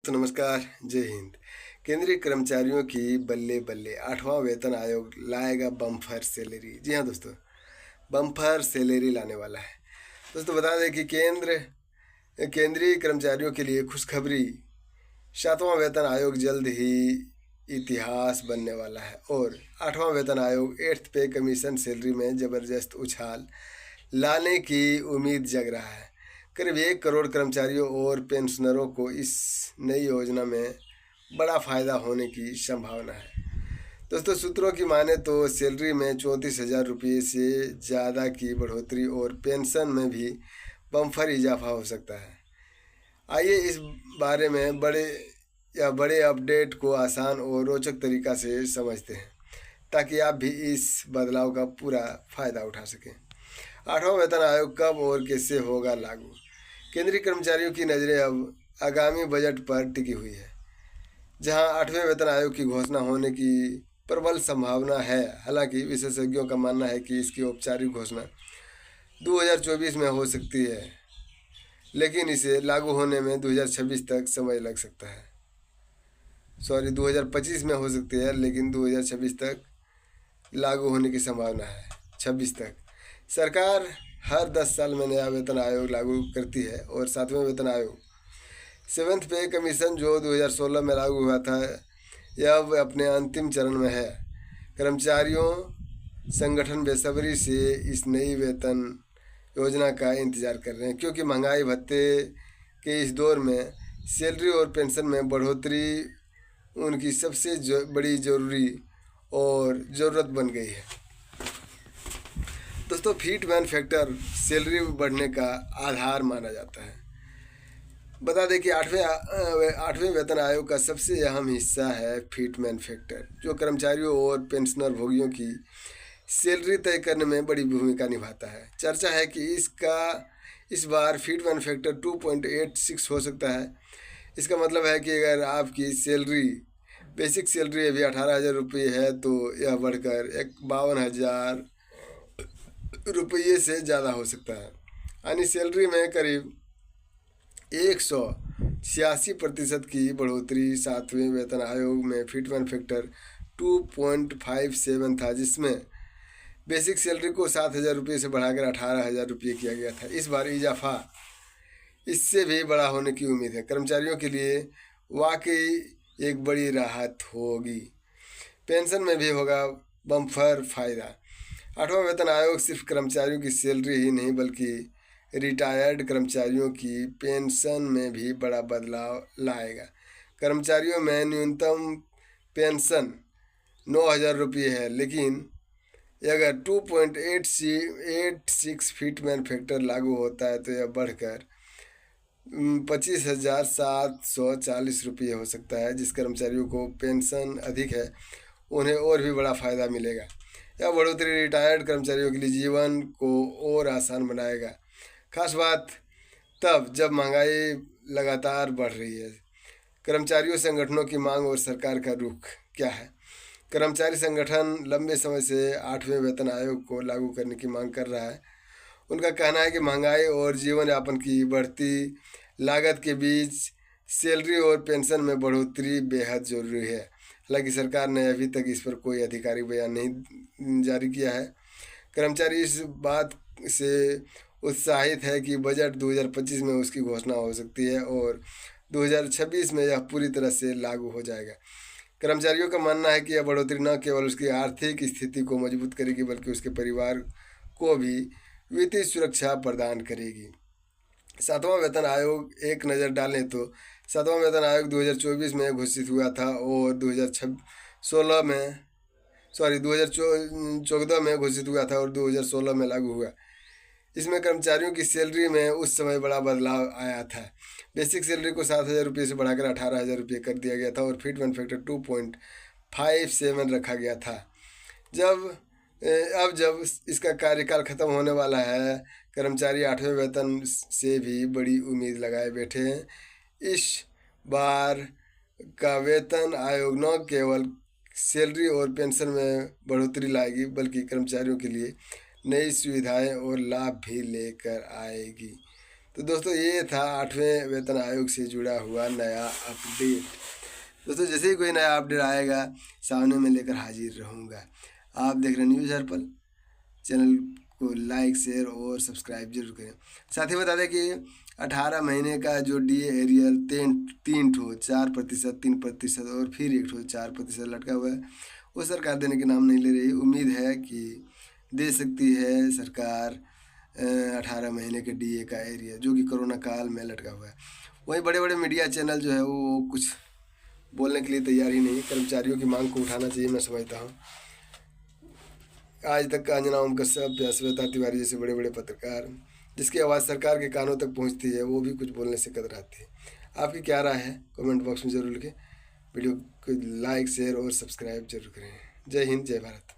तो नमस्कार, जय हिंद। केंद्रीय कर्मचारियों की बल्ले बल्ले 8वां वेतन आयोग लाएगा बम्पर सैलरी। जी हाँ दोस्तों, बम्पर सैलरी लाने वाला है। दोस्तों बता दें कि केंद्रीय कर्मचारियों के लिए खुशखबरी, 7वां वेतन आयोग जल्द ही इतिहास बनने वाला है और 8वां वेतन आयोग 8th पे कमीशन सैलरी में ज़बरदस्त उछाल लाने की उम्मीद जग रहा है। करीब 1 करोड़ कर्मचारियों और पेंशनरों को इस नई योजना में बड़ा फ़ायदा होने की संभावना है। दोस्तों सूत्रों की माने तो सैलरी में 34,000 रुपये से ज़्यादा की बढ़ोतरी और पेंशन में भी बम्पर इजाफा हो सकता है। आइए इस बारे में बड़े अपडेट को आसान और रोचक तरीका से समझते हैं, ताकि आप भी इस बदलाव का पूरा फ़ायदा उठा सकें। 8वां वेतन आयोग कब और कैसे होगा लागू? केंद्रीय कर्मचारियों की नज़रें अब आगामी बजट पर टिकी हुई है, जहां 8वें वेतन आयोग की घोषणा होने की प्रबल संभावना है। हालांकि विशेषज्ञों का मानना है कि इसकी औपचारिक घोषणा 2024 में हो सकती है, लेकिन इसे लागू होने में 2026 तक समय लग सकता है। 2025 में हो सकती है, लेकिन 2026 तक लागू होने की संभावना है। 26 तक सरकार हर 10 साल में नया वेतन आयोग लागू करती है और 7वें वेतन आयोग 7th पे कमीशन जो 2016 में लागू हुआ था, यह अब अपने अंतिम चरण में है। कर्मचारियों संगठन बेसब्री से इस नई वेतन योजना का इंतज़ार कर रहे हैं, क्योंकि महंगाई भत्ते के इस दौर में सैलरी और पेंशन में बढ़ोतरी उनकी सबसे बड़ी ज़रूरी और ज़रूरत बन गई है। दोस्तों फिटमैन फैक्टर सैलरी बढ़ने का आधार माना जाता है। बता दें कि आठवें वेतन आयोग का सबसे अहम हिस्सा है फिटमैन फैक्टर, जो कर्मचारियों और पेंशनर भोगियों की सैलरी तय करने में बड़ी भूमिका निभाता है। चर्चा है कि इस बार फिटमैन फैक्टर 2.86 हो सकता है। इसका मतलब है कि अगर आपकी बेसिक सैलरी अभी 18,000 रुपये है, तो यह बढ़कर 52,000 रुपये से ज़्यादा हो सकता है। यानी सैलरी में करीब 186% की बढ़ोतरी। 7वें वेतन आयोग में फिटमैन फैक्टर 2.57 था, जिसमें बेसिक सैलरी को 7,000 रुपये से बढ़ाकर 18,000 रुपये किया गया था। इस बार इजाफा इससे भी बड़ा होने की उम्मीद है। कर्मचारियों के लिए वाकई एक बड़ी राहत होगी। पेंशन में भी होगा बम्पर फायदा। 8वां वेतन आयोग सिर्फ कर्मचारियों की सैलरी ही नहीं, बल्कि रिटायर्ड कर्मचारियों की पेंशन में भी बड़ा बदलाव लाएगा। कर्मचारियों में न्यूनतम पेंशन 9,000 रुपये है, लेकिन अगर 2.86 फिटमैन फैक्टर लागू होता है तो यह बढ़कर 25,740 रुपये हो सकता है। जिस कर्मचारियों को पेंशन अधिक है, उन्हें और भी बड़ा फ़ायदा मिलेगा। यह बढ़ोतरी रिटायर्ड कर्मचारियों के लिए जीवन को और आसान बनाएगा। खास बात तब जब महंगाई लगातार बढ़ रही है। कर्मचारियों संगठनों की मांग और सरकार का रुख क्या है? कर्मचारी संगठन लंबे समय से 8वें वेतन आयोग को लागू करने की मांग कर रहा है। उनका कहना है कि महंगाई और जीवन यापन की बढ़ती लागत के बीच सैलरी और पेंशन में बढ़ोतरी बेहद ज़रूरी है। हालांकि सरकार ने अभी तक इस पर कोई आधिकारिक बयान नहीं जारी किया है। कर्मचारी इस बात से उत्साहित है कि बजट 2025 में उसकी घोषणा हो सकती है और 2026 में यह पूरी तरह से लागू हो जाएगा। कर्मचारियों का मानना है कि यह बढ़ोतरी न केवल उसकी आर्थिक स्थिति को मजबूत करेगी, बल्कि उसके परिवार को भी वित्तीय सुरक्षा प्रदान करेगी। 7वां वेतन आयोग एक नज़र डालें तो 7वां वेतन आयोग 2024 में घोषित हुआ था और 2014 में घोषित हुआ था और 2016 में लागू हुआ। इसमें कर्मचारियों की सैलरी में उस समय बड़ा बदलाव आया था। बेसिक सैलरी को 7,000 रुपये से बढ़ाकर 18,000 रुपये कर दिया गया था और फिटमैन फैक्टर 2.57 रखा गया था। जब इसका कार्यकाल खत्म होने वाला है, कर्मचारी 8वें वेतन से भी बड़ी उम्मीद लगाए बैठे हैं। इस बार का वेतन आयोग न केवल सैलरी और पेंशन में बढ़ोतरी लाएगी, बल्कि कर्मचारियों के लिए नई सुविधाएं और लाभ भी लेकर आएगी। तो दोस्तों ये था 8वें वेतन आयोग से जुड़ा हुआ नया अपडेट। दोस्तों जैसे ही कोई नया अपडेट आएगा सामने में लेकर हाजिर रहूँगा। आप देख रहे हैं न्यूज़ हर्पल। चैनल को लाइक शेयर और सब्सक्राइब जरूर करें। साथ ही बता दें कि 18 महीने का जो DA एरियल 4% 3% और फिर 4% लटका हुआ है, वो सरकार देने के नाम नहीं ले रही। उम्मीद है कि दे सकती है सरकार 18 महीने के DA का एरिया, जो कि कोरोना काल में लटका हुआ है। वहीं बड़े बड़े मीडिया चैनल जो है वो कुछ बोलने के लिए तैयार ही नहीं। कर्मचारियों की मांग को उठाना चाहिए, मैं समझता हूँ। आज तक का अंजना ओम कश्यप या श्वेता तिवारी जैसे बड़े बड़े पत्रकार जिसकी आवाज़ सरकार के कानों तक पहुंचती है, वो भी कुछ बोलने से कतराते हैं। आपकी क्या राय है कमेंट बॉक्स में ज़रूर लिखें। वीडियो को लाइक शेयर और सब्सक्राइब जरूर करें। जय हिंद, जय भारत।